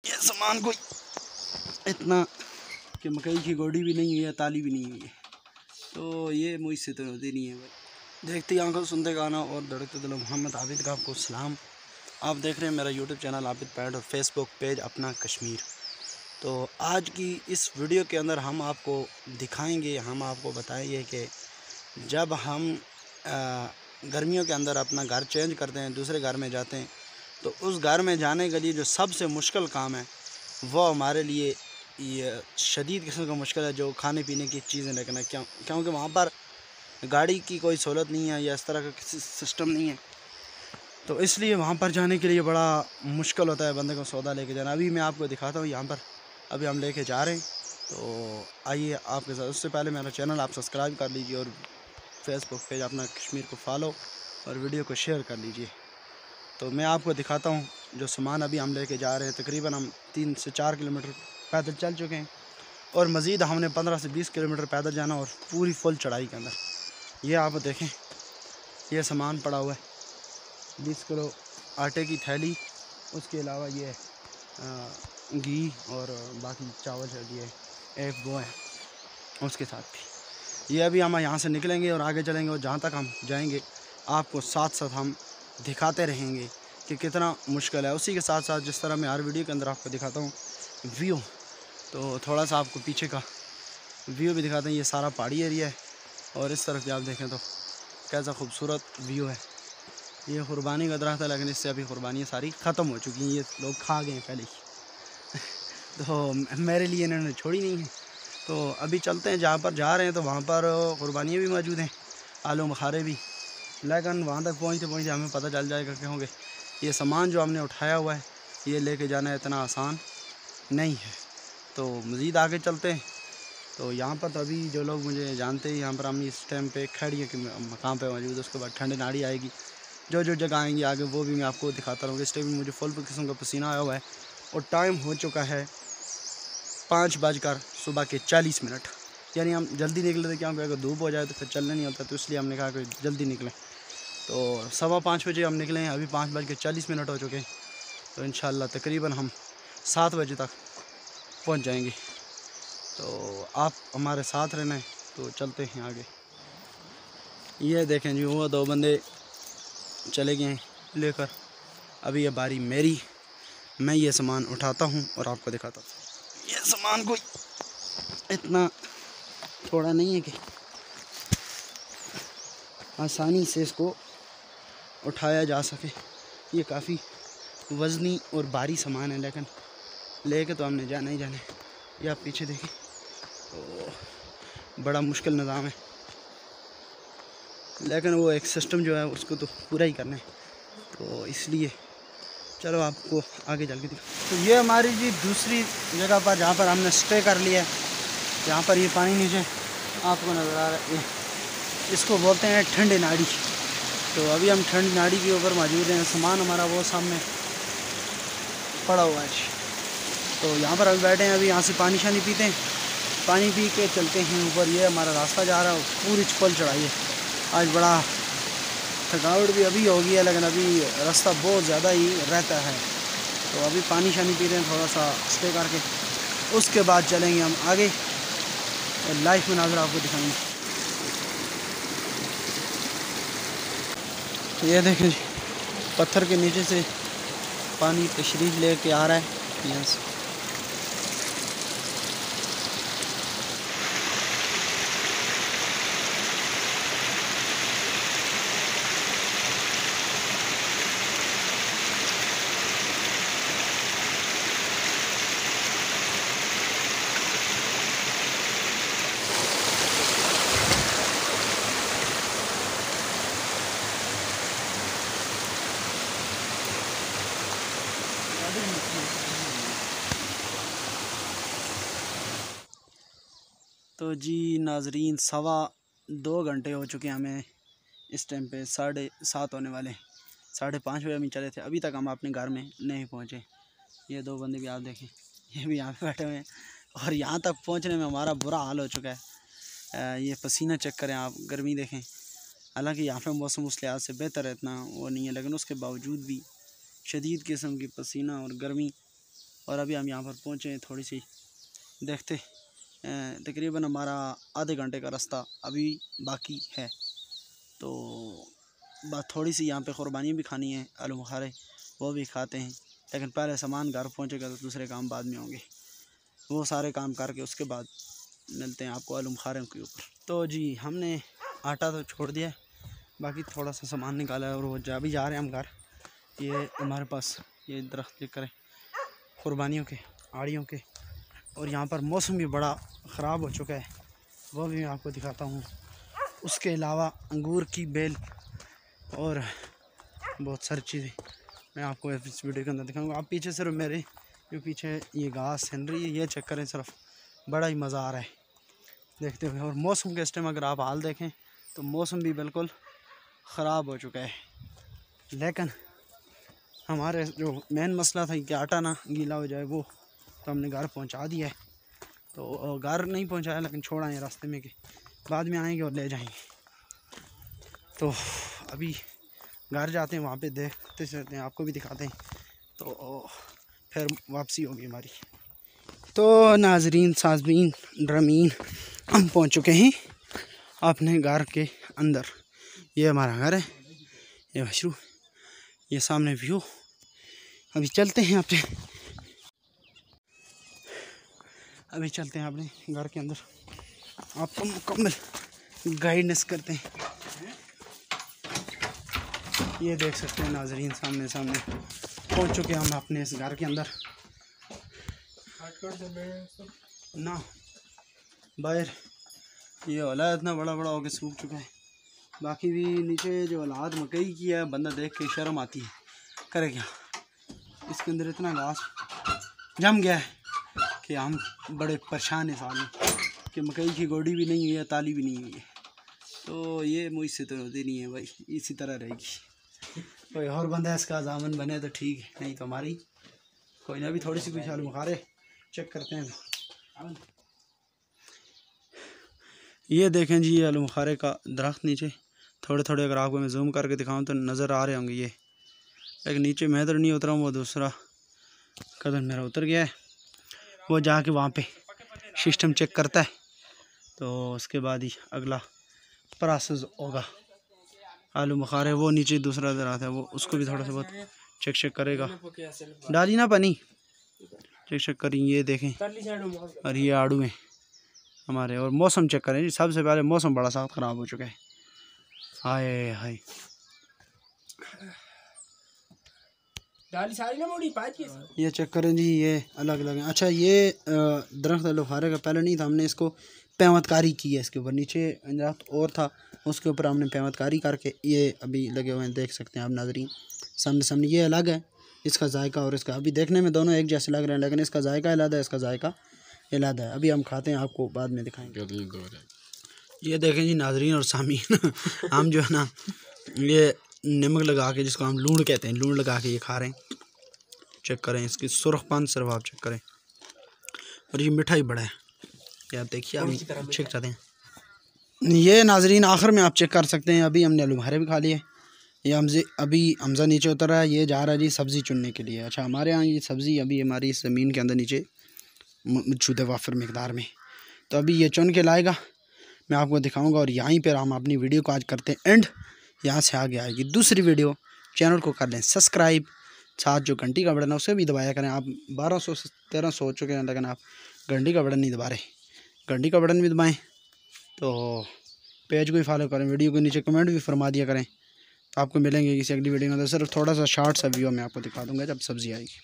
ये सामान कोई इतना कि मकई की गोडी भी नहीं हुई है, ताली भी नहीं हुई है, तो ये मुझसे तो होती नहीं है भाई। देखते आंखों सुनते गाना और धड़कते दिलों, मोहम्मद आबिद का आपको सलाम। आप देख रहे हैं मेरा यूट्यूब चैनल आबिद पैड और फेसबुक पेज अपना कश्मीर। तो आज की इस वीडियो के अंदर हम आपको दिखाएंगे, हम आपको बताएंगे कि जब हम गर्मियों के अंदर अपना घर चेंज करते हैं, दूसरे घर में जाते हैं, तो उस घर में जाने के लिए जो सबसे मुश्किल काम है वो हमारे लिए ये शदीद किस्म का मुश्किल है, जो खाने पीने की चीज़ें लेकर क्योंकि वहाँ पर गाड़ी की कोई सहूलत नहीं है या इस तरह का किसी सिस्टम नहीं है, तो इसलिए वहाँ पर जाने के लिए बड़ा मुश्किल होता है बंदे को सौदा लेके जाना। अभी मैं आपको दिखाता हूँ, यहाँ पर अभी हम लेके जा रहे हैं, तो आइए आपके साथ। उससे पहले मेरा चैनल आप सब्सक्राइब कर लीजिए और फेसबुक पेज अपना कश्मीर को फॉलो और वीडियो को शेयर कर लीजिए। तो मैं आपको दिखाता हूँ जो सामान अभी हम लेके जा रहे हैं। तकरीबन हम 3 से 4 किलोमीटर पैदल चल चुके हैं और मज़ीद हमने 15 से 20 किलोमीटर पैदल जाना और पूरी फुल चढ़ाई के अंदर। ये आप देखें, ये सामान पड़ा हुआ है, 20 किलो आटे की थैली, उसके अलावा ये घी और बाकी चावल चलिए एक वो है उसके साथ भी। ये अभी हम यहाँ से निकलेंगे और आगे चलेंगे और जहाँ तक हम जाएंगे आपको साथ साथ हम दिखाते रहेंगे कि कितना मुश्किल है। उसी के साथ साथ जिस तरह मैं हर वीडियो के अंदर आपको दिखाता हूँ व्यू, तो थोड़ा सा आपको पीछे का व्यू भी दिखाते हैं। ये सारा पहाड़ी एरिया है और इस तरफ भी आप देखें तो कैसा खूबसूरत व्यू है। ये कुर्बानी का दरख्त है, लेकिन इससे अभी कुर्बानियाँ सारी ख़त्म हो चुकी हैं, ये लोग खा गए हैं पहले ही तो मेरे लिए इन्होंने छोड़ी नहीं है। तो अभी चलते हैं, जहाँ पर जा रहे हैं तो वहाँ पर कुर्बानियाँ भी मौजूद हैं, आलू बुखारे भी, लेकिन वहाँ तक पहुँचते पहुँचते हमें पता चल जाएगा क्योंकि ये सामान जो हमने उठाया हुआ है ये लेके जाना इतना आसान नहीं है। तो मज़ीद आगे चलते हैं। तो यहाँ पर तो अभी जो लोग मुझे जानते हैं, यहाँ पर हम इस टाइम पे खड़ी के मकाम पे मौजूद है। उसके बाद ठंडी नाड़ी आएगी, जो जो जगह आएंगी आगे वो भी मैं आपको दिखाता रहूँगा। इस टाइम मुझे फुल किस्म का पसीना आया हुआ है और टाइम हो चुका है 5:40 यानी हम जल्दी निकले थे क्योंकि अगर धूप हो जाए तो फिर चलने नहीं होता, तो इसलिए हमने कहा कि जल्दी निकलें। तो 5:15 बजे हम निकले हैं, अभी 5:40 हो चुके हैं, तो इंशाल्लाह तकरीबन हम 7 बजे तक पहुंच जाएंगे। तो आप हमारे साथ रहना है, तो चलते हैं आगे। ये देखें जी, वो 2 बंदे चले गए हैं लेकर, अभी ये बारी मेरी, मैं ये सामान उठाता हूँ और आपको दिखाता हूँ। ये सामान कोई इतना थोड़ा नहीं है कि आसानी से इसको उठाया जा सके, ये काफ़ी वज़नी और भारी सामान है, लेकिन लेके तो हमने जाना ही जाना है। ये आप पीछे देखें तो बड़ा मुश्किल निज़ाम है, लेकिन वो एक सिस्टम जो है उसको तो पूरा ही करना है, तो इसलिए चलो आपको आगे चल के दिखा। तो ये हमारी जी दूसरी जगह पर जहाँ पर हमने स्टे कर लिया है, यहाँ पर ये पानी नीचे आपको नज़र आ रहा है, इसको बोलते हैं ठंडी नाड़ी। तो अभी हम ठंडी नाड़ी के ऊपर मौजूद हैं। सामान हमारा वो सामने पड़ा हुआ है, तो यहाँ पर अभी बैठे हैं। अभी यहाँ से पानी शानी पीते हैं, पानी पी के चलते हैं ऊपर। ये हमारा रास्ता जा रहा है, पूरी फुल चढ़ाई है। आज बड़ा थकावट भी अभी हो गई है, लेकिन अभी रास्ता बहुत ज़्यादा ही रहता है। तो अभी पानी शानी पी रहे हैं, थोड़ा सा स्टे करके उसके बाद चलेंगे हम आगे और लाइफ में नज़र आपको दिखाएंगे। ये देखें, पत्थर के नीचे से पानी तशरीफ लेके आ रहा है यहाँ से। तो जी नाजरीन, 2.25 घंटे हो चुके हैं हमें इस टाइम पे, 7:30 होने वाले हैं। 5:30 बजे हम चले थे, अभी तक हम अपने घर में नहीं पहुँचे। ये 2 बंदे भी आप देखें, ये भी यहाँ पे बैठे हुए हैं और यहाँ तक पहुँचने में हमारा बुरा हाल हो चुका है। ये पसीना चेक करें आप, गर्मी देखें। हालांकि यहाँ पे मौसम उस लिहाज से बेहतर है, इतना वो नहीं है, लेकिन उसके बावजूद भी शदीद किस्म की पसीना और गर्मी और अभी हम यहाँ पर पहुँचे हैं। थोड़ी सी देखते, तकरीबन हमारा आधे घंटे का रास्ता अभी बाकी है। तो बस थोड़ी सी यहाँ पे क़ुरबानी भी खानी है, आलू बुखारे वो भी खाते हैं, लेकिन पहले सामान घर पहुँचेगा तो दूसरे काम बाद में होंगे। वो सारे काम करके उसके बाद मिलते हैं आपको आलू बुखारे के ऊपर। तो जी हमने आटा तो छोड़ दिया, बाकी थोड़ा सा सामान निकाला है और वो भी जा रहे हैं हम घर। ये हमारे पास ये दरख्त लेकर क़ुरबानियों के, आड़ियों के, और यहाँ पर मौसम भी बड़ा ख़राब हो चुका है, वो भी मैं आपको दिखाता हूँ। उसके अलावा अंगूर की बेल और बहुत सारी चीज़ें मैं आपको इस वीडियो के अंदर दिखाऊंगा। आप पीछे सिर्फ मेरे जो पीछे ये घास हिल रही है, ये चेक करें, सिर्फ बड़ा ही मज़ा आ रहा है देखते हुए। और मौसम के इस टाइम अगर आप हाल देखें तो मौसम भी बिल्कुल ख़राब हो चुका है, लेकिन हमारे जो मेन मसला था कि आटा ना गीला हो जाए, वो तो हमने घर पहुंचा दिया है। तो घर नहीं पहुंचाया, लेकिन छोड़ आए रास्ते में कि बाद में आएंगे और ले जाएंगे। तो अभी घर जाते हैं, वहाँ पे देखते चलते हैं, आपको भी दिखाते हैं, तो फिर वापसी होगी हमारी। तो नाजरीन, साज़बीन, ड्रमीन, हम पहुँच चुके हैं अपने घर के अंदर। ये हमारा घर है, ये मशरू, ये सामने व्यू। अभी चलते हैं अपने घर के अंदर, आपको मुकम्मल गाइडेंस करते हैं। ये देख सकते हैं नाजरीन, सामने पहुंच चुके हैं हम अपने इस घर के अंदर। ना बाहर ये औलाद इतना बड़ा होकर सूख चुका है, बाकी भी नीचे जो औलाद मकई की है, बंदा देख के शर्म आती है, करे क्या। इसके अंदर इतना घास जम गया है कि हम बड़े परेशान हैं साले कि मकई की गोडी भी नहीं हुई है, ताली भी नहीं हुई है। तो ये मुझसे तो होती नहीं है भाई, इसी तरह रहेगी। कोई और बंदा इसका जामन बने तो ठीक है, नहीं तो हमारी कोई ना भी थोड़ी सी कुछ आलू बुखारे चेक करते हैं। ये देखें जी, ये आलू बुखारे का दरख्त नीचे थोड़े अगर आपको मैं जूम करके दिखाऊं तो नज़र आ रहे होंगे ये, लेकिन नीचे मैं तो नहीं उतरा हूँ, वो दूसरा कदम मेरा उतर गया है। वो जाके वहाँ पे सिस्टम चेक करता है, तो उसके बाद ही अगला प्रोसेस होगा। आलू बुखारे वो नीचे दूसरा दरख्त है, वो उसको भी थोड़ा सा बहुत चेक करेगा। डाली ना पानी, चेक करें। ये देखें, और ये आड़ू हैं हमारे। और मौसम चेक करें जी, सबसे पहले मौसम बड़ा सा ख़राब हो चुका है। हाय हाय, ये चेक करें जी, ये अलग है। अच्छा, ये दरख्त आलू बुखारे का पहले नहीं था, हमने इसको पेवतकारी की है। इसके ऊपर नीचे दरख्त और था, उसके ऊपर हमने पेवतकारी करके ये अभी लगे हुए हैं, देख सकते हैं आप नाजरीन सामने। ये अलग है, इसका जायका और इसका अभी देखने में दोनों एक जैसे लग रहे हैं, लेकिन इसका जायका अलग है, इसका जायका अलग है। अभी हम खाते हैं, आपको बाद में दिखाएंगे। ये देखें जी नाजरीन और सामीन, हम जो है ना ये नमक लगा के, जिसको हम लूण कहते हैं, लूण लगा के ये खा रहे हैं। चेक करें इसकी सुरखपन, सिर्फ आप चेक करें। और ये मिठाई बड़ा है, ये आप देखिए, आप चेक चाहते हैं। ये नाजरीन आखिर में आप चेक कर सकते हैं। अभी हमने आलू बुखारे भी खा लिए। ये अभी हमजा नीचे उतर रहा है, ये जा रहा है जी सब्ज़ी चुनने के लिए। अच्छा, हमारे यहाँ ये सब्ज़ी अभी हमारी ज़मीन के अंदर नीचे मौजूद है वाफर मकदार में, तो अभी ये चुन के लाएगा, मैं आपको दिखाऊंगा। और यहीं पर हम अपनी वीडियो को आज करते हैं एंड। यहाँ से आगे आएगी दूसरी वीडियो। चैनल को कर लें सब्सक्राइब, साथ जो घंटी का बटन है उसे भी दबाया करें। आप 1200 से 1300 हो चुके हैं, लेकिन आप घंटी का बटन नहीं दबा रहे, घंटी का बटन भी दबाएं। तो पेज को भी फॉलो करें, वीडियो के नीचे कमेंट भी फरमा दिया करें। तो आपको मिलेंगे किसी अगली वीडियो में। तो सिर्फ थोड़ा सा शॉर्ट सा व्यू मैं आपको दिखा दूँगा जब सब्ज़ी आएगी।